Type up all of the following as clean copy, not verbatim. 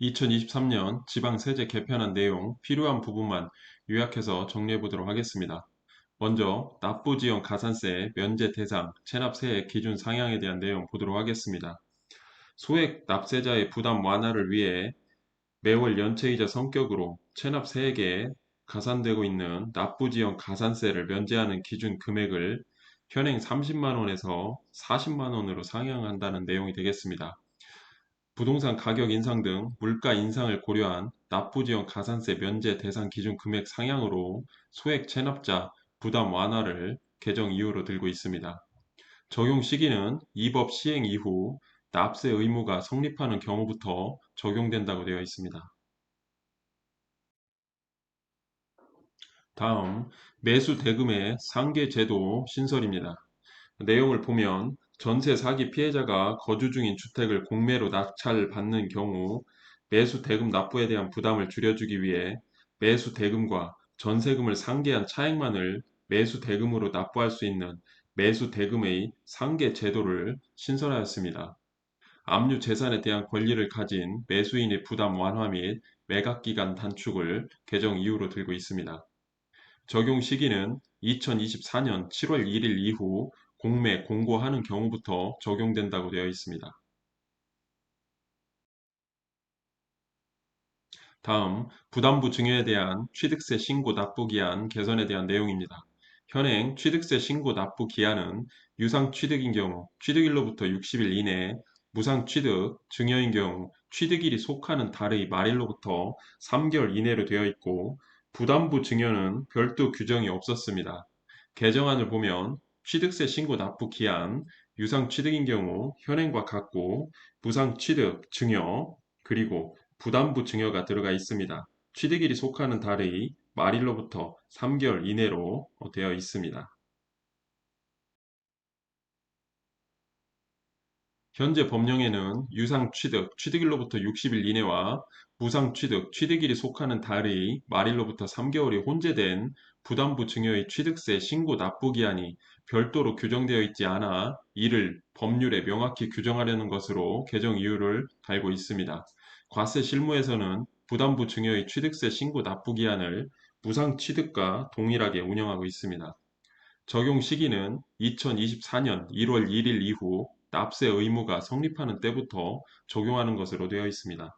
(2023년) 지방세제 개편안 내용 필요한 부분만 요약해서 정리해 보도록 하겠습니다. 먼저 납부지역 가산세 면제 대상 체납세액 기준 상향에 대한 내용 보도록 하겠습니다. 소액 납세자의 부담 완화를 위해 매월 연체이자 성격으로 체납세액에 가산되고 있는 납부지역 가산세를 면제하는 기준 금액을 현행 30만 원에서 40만 원으로 상향한다는 내용이 되겠습니다. 부동산 가격 인상 등 물가 인상을 고려한 납부지역 가산세 면제 대상 기준 금액 상향으로 소액 체납자 부담 완화를 개정 이유로 들고 있습니다. 적용 시기는 이 법 시행 이후 납세 의무가 성립하는 경우부터 적용된다고 되어 있습니다. 다음, 매수 대금의 상계 제도 신설입니다. 내용을 보면 전세 사기 피해자가 거주 중인 주택을 공매로 낙찰받는 경우 매수 대금 납부에 대한 부담을 줄여주기 위해 매수 대금과 전세금을 상계한 차액만을 매수 대금으로 납부할 수 있는 매수 대금의 상계 제도를 신설하였습니다. 압류 재산에 대한 권리를 가진 매수인의 부담 완화 및 매각 기간 단축을 개정 이유로 들고 있습니다. 적용 시기는 2024년 7월 1일 이후 공매 공고하는 경우부터 적용된다고 되어 있습니다. 다음, 부담부 증여에 대한 취득세 신고 납부 기한 개선에 대한 내용입니다. 현행 취득세 신고 납부 기한은 유상 취득인 경우 취득일로부터 60일 이내, 무상 취득, 증여인 경우 취득일이 속하는 달의 말일로부터 3개월 이내로 되어 있고, 부담부 증여는 별도 규정이 없었습니다. 개정안을 보면 취득세 신고 납부 기한, 유상 취득인 경우 현행과 같고, 무상 취득, 증여, 그리고 부담부 증여가 들어가 있습니다. 취득일이 속하는 달의 말일로부터 3개월 이내로 되어 있습니다. 현재 법령에는 유상 취득, 취득일로부터 60일 이내와 무상 취득, 취득일이 속하는 달의 말일로부터 3개월이 혼재된 부담부 증여의 취득세 신고 납부 기한이 별도로 규정되어 있지 않아 이를 법률에 명확히 규정하려는 것으로 개정 이유를 달고 있습니다. 과세 실무에서는 부담부 증여의 취득세 신고 납부 기한을 무상 취득과 동일하게 운영하고 있습니다. 적용 시기는 2024년 1월 1일 이후 납세 의무가 성립하는 때부터 적용하는 것으로 되어 있습니다.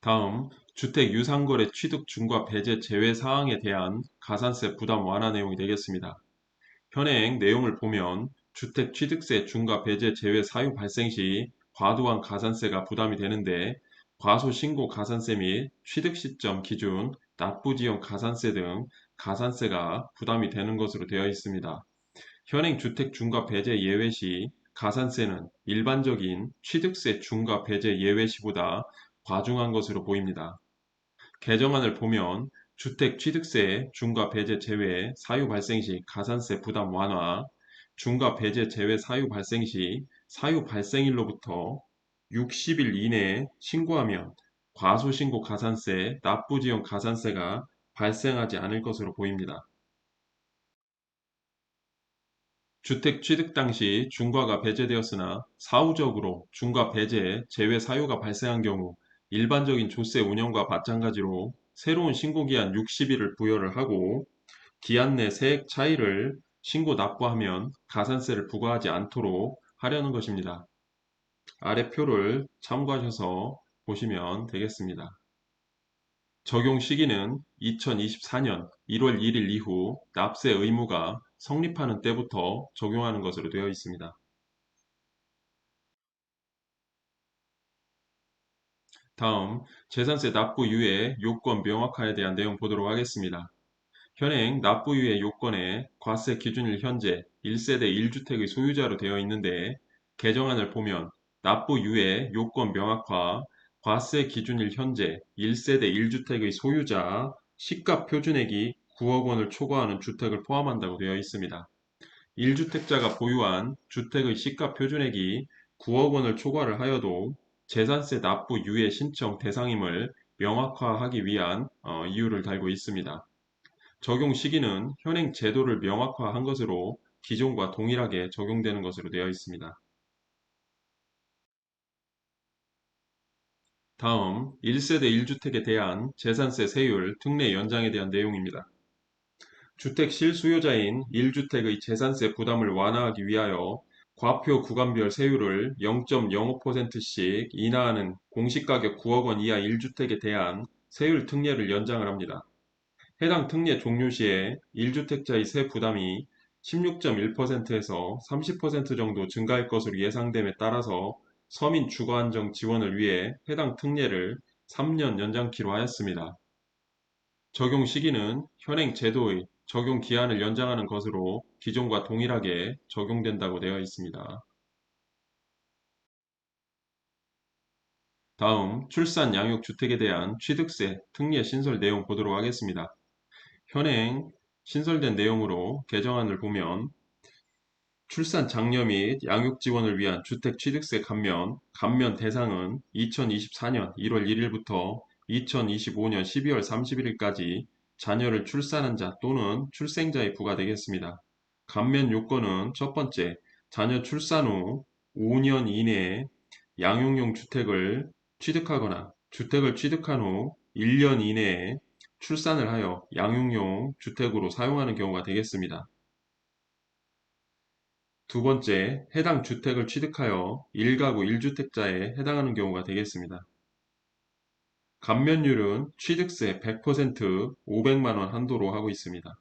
다음, 주택 유상거래 취득 중과 배제 제외 사항에 대한 가산세 부담 완화 내용이 되겠습니다. 현행 내용을 보면 주택 취득세 중과 배제 제외 사유 발생 시 과도한 가산세가 부담이 되는데, 과소신고 가산세 및 취득 시점 기준 납부지역 가산세 등 가산세가 부담이 되는 것으로 되어 있습니다. 현행 주택 중과 배제 예외 시 가산세는 일반적인 취득세 중과 배제 예외 시보다 과중한 것으로 보입니다. 개정안을 보면 주택 취득세 중과 배제 제외 사유 발생 시 가산세 부담 완화, 중과 배제 제외 사유 발생 시 사유 발생일로부터 60일 이내에 신고하면 과소신고 가산세, 납부지역 가산세가 발생하지 않을 것으로 보입니다. 주택 취득 당시 중과가 배제되었으나 사후적으로 중과 배제, 제외 사유가 발생한 경우 일반적인 조세 운영과 마찬가지로 새로운 신고기한 60일을 부여를 하고, 기한 내 세액 차이를 신고 납부하면 가산세를 부과하지 않도록 하려는 것입니다. 아래 표를 참고하셔서 보시면 되겠습니다. 적용 시기는 2024년 1월 1일 이후 납세 의무가 성립하는 때부터 적용하는 것으로 되어 있습니다. 다음, 재산세 납부 유예 요건 명확화에 대한 내용 보도록 하겠습니다. 현행 납부 유예 요건에 과세 기준일 현재 1세대 1주택의 소유자로 되어 있는데, 개정안을 보면 납부 유예 요건 명확화, 과세 기준일 현재 1세대 1주택의 소유자 시가 표준액이 9억 원을 초과하는 주택을 포함한다고 되어 있습니다. 1주택자가 보유한 주택의 시가 표준액이 9억 원을 초과를 하여도 재산세 납부 유예 신청 대상임을 명확화하기 위한 이유를 달고 있습니다. 적용 시기는 현행 제도를 명확화한 것으로 기존과 동일하게 적용되는 것으로 되어 있습니다. 다음 1세대 1주택에 대한 재산세 세율 특례 연장에 대한 내용입니다. 주택 실수요자인 1주택의 재산세 부담을 완화하기 위하여 과표 구간별 세율을 0.05%씩 인하하는 공시가격 9억 원 이하 1주택에 대한 세율 특례를 연장을 합니다. 해당 특례 종료 시에 1주택자의 세 부담이 16.1%에서 30% 정도 증가할 것으로 예상됨에 따라서 서민 주거 안정 지원을 위해 해당 특례를 3년 연장키로 하였습니다. 적용 시기는 현행 제도의 적용 기한을 연장하는 것으로 기존과 동일하게 적용된다고 되어 있습니다. 다음 출산 양육 주택에 대한 취득세 특례 신설 내용 보도록 하겠습니다. 현행 신설된 내용으로 개정안을 보면 출산 장려 및 양육 지원을 위한 주택 취득세 감면 대상은 2024년 1월 1일부터 2025년 12월 31일까지 자녀를 출산한 자 또는 출생자에 부과되겠습니다. 감면 요건은 첫 번째, 자녀 출산 후 5년 이내에 양육용 주택을 취득하거나 주택을 취득한 후 1년 이내에 출산을 하여 양육용 주택으로 사용하는 경우가 되겠습니다. 두 번째, 해당 주택을 취득하여 1가구 1주택자에 해당하는 경우가 되겠습니다. 감면율은 취득세 100% 500만 원 한도로 하고 있습니다.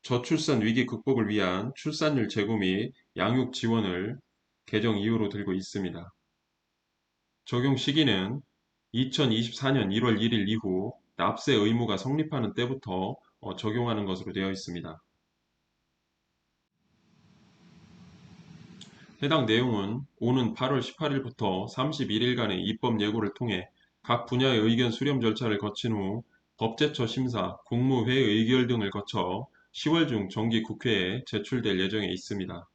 저출산 위기 극복을 위한 출산율 제고 및 양육 지원을 개정 이유로 들고 있습니다. 적용 시기는 2024년 1월 1일 이후 납세 의무가 성립하는 때부터 적용하는 것으로 되어 있습니다. 해당 내용은 오는 8월 18일부터 31일간의 입법 예고를 통해 각 분야의 의견 수렴 절차를 거친 후 법제처 심사, 국무회의 의결 등을 거쳐 10월 중 정기 국회에 제출될 예정에 있습니다.